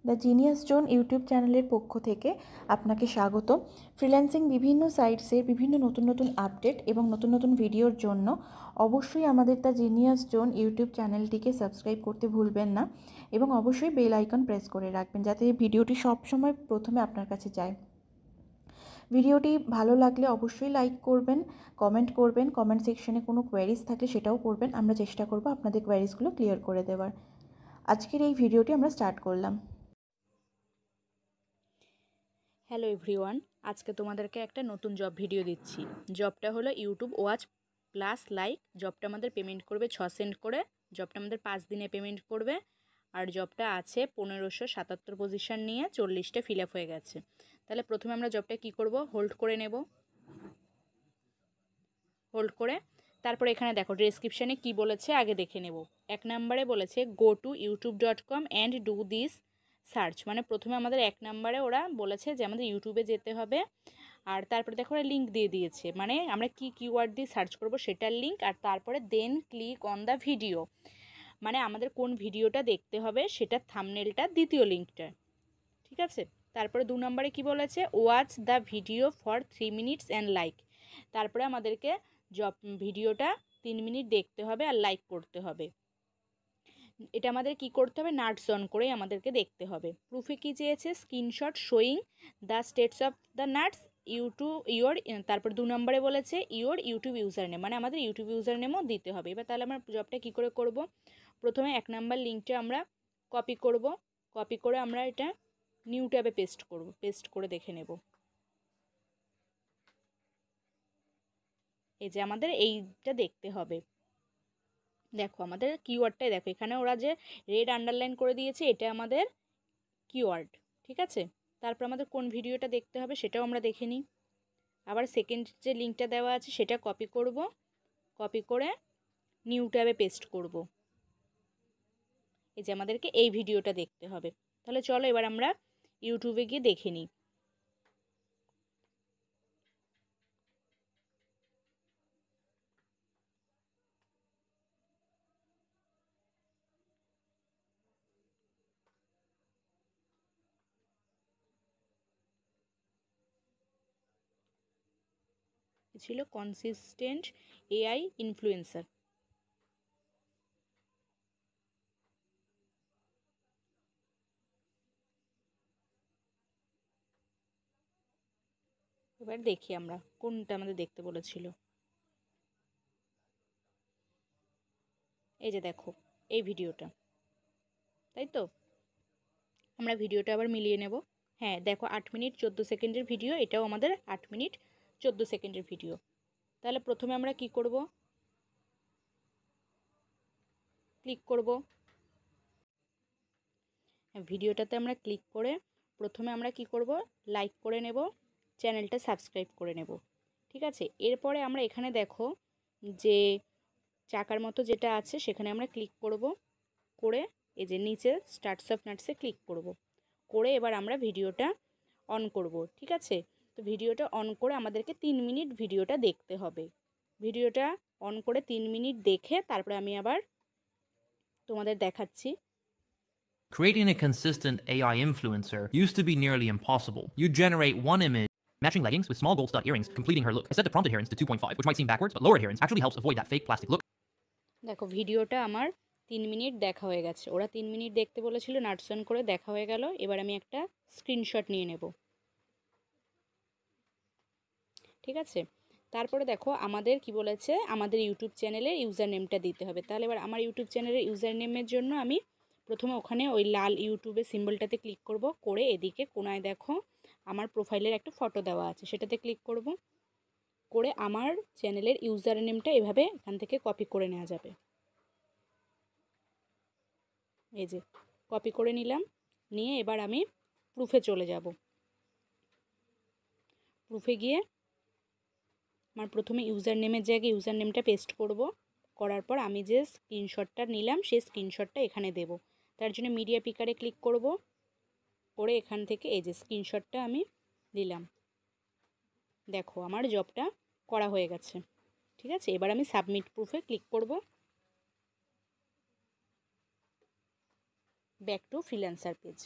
The genius zone YouTube চ্যানেলের পক্ষ থেকে আপনাকে স্বাগত। ফ্রিল্যান্সিং বিভিন্ন সাইটসের বিভিন্ন নতুন নতুন আপডেট এবং নতুন নতুন ভিডিওর জন্য অবশ্যই আমাদের দ্য জিনিয়াস জোন ইউটিউব চ্যানেলটিকে সাবস্ক্রাইব করতে ভুলবেন না এবং অবশ্যই বেল আইকন প্রেস করে রাখবেন যাতে ভিডিওটি সবসময় প্রথমে আপনার কাছে যায়। ভিডিওটি ভালো লাগলে অবশ্যই লাইক করবেন, কমেন্ট করবেন, কমেন্ট সেকশনে কোনো কোয়ারিজ থাকলে সেটাও করবেন। আমরা চেষ্টা করব আপনাদের কোয়ারিজগুলো ক্লিয়ার করে দেওয়ার। আজকের এই ভিডিওটি আমরা স্টার্ট করলাম। হ্যালো এভরিওয়ান, আজকে তোমাদেরকে একটা নতুন জব ভিডিও দিচ্ছি। জবটা হলো ইউটিউব ওয়াচ প্লাস লাইক। জবটা আমাদের পেমেন্ট করবে 6 সেন্ট করে। জবটা আমাদের 5 দিনে পেমেন্ট করবে। আর জবটা আছে 1577 পজিশন নিয়ে 40টা ফিল আপ হয়ে গেছে। তাহলে প্রথমে আমরা জবটা কি করব, হোল্ড করে নেব। হোল্ড করে তারপর এখানে দেখো ডেসক্রিপশানে কি বলেছে আগে দেখে নেব। 1 নম্বরে বলেছে go to youtube.com and do this search. মানে প্রথমে আমাদের 1 নম্বরে ওরা বলেছে যে আমাদের ইউটিউবে যেতে হবে। আর তারপরে দেখো ওরা লিঙ্ক দিয়ে দিয়েছে, মানে আমরা কি কিওয়ার্ড দিয়ে সার্চ করব সেটার লিঙ্ক। আর তারপরে দেন ক্লিক অন দ্য ভিডিও, মানে আমাদের কোন ভিডিওটা দেখতে হবে সেটার থাম্বনেলটা দ্বিতীয় লিঙ্কটা। ঠিক আছে। তারপরে 2 নম্বরে কি বলেছে, watch the video for 3 minutes and like. তারপরে আমাদেরকে জব ভিডিওটা 3 মিনিট দেখতে হবে আর লাইক করতে হবে। এটা আমাদের কি করতে হবে, নাটস অন করেই আমাদেরকে দেখতে হবে। প্রুফে কি চেয়েছে, screenshot showing the states of the nuts your. তারপর 2 নম্বরে বলেছে ইউর ইউটিউব ইউজার নেম, মানে আমাদের ইউটিউব ইউজার নেমও দিতে হবে। এবার তাহলে আমরা জবটা কি করে করব, প্রথমে 1 নাম্বার লিঙ্কটা আমরা কপি করব। কপি করে আমরা এটা নিউ ট্যাবে পেস্ট করে দেখে নেব। এই যে আমাদের এইটা দেখতে হবে। দেখো আমাদের কিওয়ার্ডটাই দেখো, এখানে ওরা যে রেড আন্ডারলাইন করে দিয়েছে এটা আমাদের কিওয়ার্ড। ঠিক আছে। তারপর আমাদের কোন ভিডিওটা দেখতে হবে সেটাও আমরা দেখে নিই। আবার সেকেন্ড যে লিঙ্কটা দেওয়া আছে সেটা কপি করব। কপি করে নিউ ট্যাবে পেস্ট করব। এই যে আমাদেরকে এই ভিডিওটা দেখতে হবে। তাহলে চলো এবার আমরা ইউটিউবে গিয়ে দেখে নিই। ছিল কনসিস্টেন্ট এআই ইনফ্লুয়েন্সার। এবার দেখি আমরা কোনটা আমাদের দেখতে বলেছিল। এই যে দেখো এই ভিডিওটা, তাই তো। আমরা ভিডিওটা আবার মিলিয়ে নেব। হ্যাঁ দেখো 8 মিনিট 14 সেকেন্ডের ভিডিও, এটাও আমাদের 8 মিনিট 14 সেকেন্ডের ভিডিও। তাহলে প্রথমে আমরা কি করব, ক্লিক করব। হ্যাঁ ভিডিওটাতে আমরা ক্লিক করে প্রথমে আমরা কি করব, লাইক করে নেব, চ্যানেলটা সাবস্ক্রাইব করে নেব। ঠিক আছে। এরপরে আমরা এখানে দেখো যে চাকার মতো যেটা আছে সেখানে আমরা ক্লিক করব। করে এই যে নিচে স্টার্টস অফ নাটসে ক্লিক করব। করে এবার আমরা ভিডিওটা অন করব। ঠিক আছে। তো ভিডিওটা অন করে আমাদেরকে 3 মিনিট ভিডিওটা দেখতে হবে। ভিডিওটা অন করে 3 মিনিট দেখে তারপরে আমি আবার তোমাদের দেখাচ্ছি। Creating a consistent AI influencer used to be nearly impossible. You'd generate one image, matching leggings with small gold stud earrings, completing her look. I set the prompt adherence to 2.5, which might seem backwards, but lower adherence actually helps avoid that fake plastic look. দেখো ভিডিওটা আমার 3 minute দেখা হয়ে গেছে। ওরা 3 minute দেখতে বলেছিল, nuts on করে দেখা হয়ে গেল। এবার আমি একটা স্ক্রিনশট নিয়ে নেব। ঠিক আছে। তারপরে দেখো আমাদের কি বলেছে, আমাদের ইউটিউব চ্যানেলের ইউজার নেমটা দিতে হবে। তাহলে এবার আমার ইউটিউব চ্যানেলের ইউজার নেমের জন্য আমি প্রথমে ওখানে ওই লাল ইউটিউবের সিম্বলটাতে ক্লিক করব। করে এদিকে কোনায় দেখো আমার প্রোফাইলের একটা ফটো দেওয়া আছে, সেটাতে ক্লিক করব। করে আমার চ্যানেলের ইউজার নেমটা এভাবে এখান থেকে কপি করে নেওয়া যাবে। এই যে কপি করে নিলাম। নিয়ে এবার আমি প্রুফে চলে যাব। প্রুফে গিয়ে আমার প্রথমে ইউজার নেমের জায়গায় ইউজার নেমটা পেস্ট করব। করার পর আমি যে স্ক্রিনশটটা নিলাম সেই স্ক্রিনশটটা এখানে দেব। তার জন্য মিডিয়া পিকারে ক্লিক করব। করে এখান থেকে এই যে স্ক্রিনশটটা আমি দিলাম। দেখো আমার জবটা করা হয়ে গেছে। ঠিক আছে। এবার আমি সাবমিট প্রুফে ক্লিক করব। Back to freelancer page.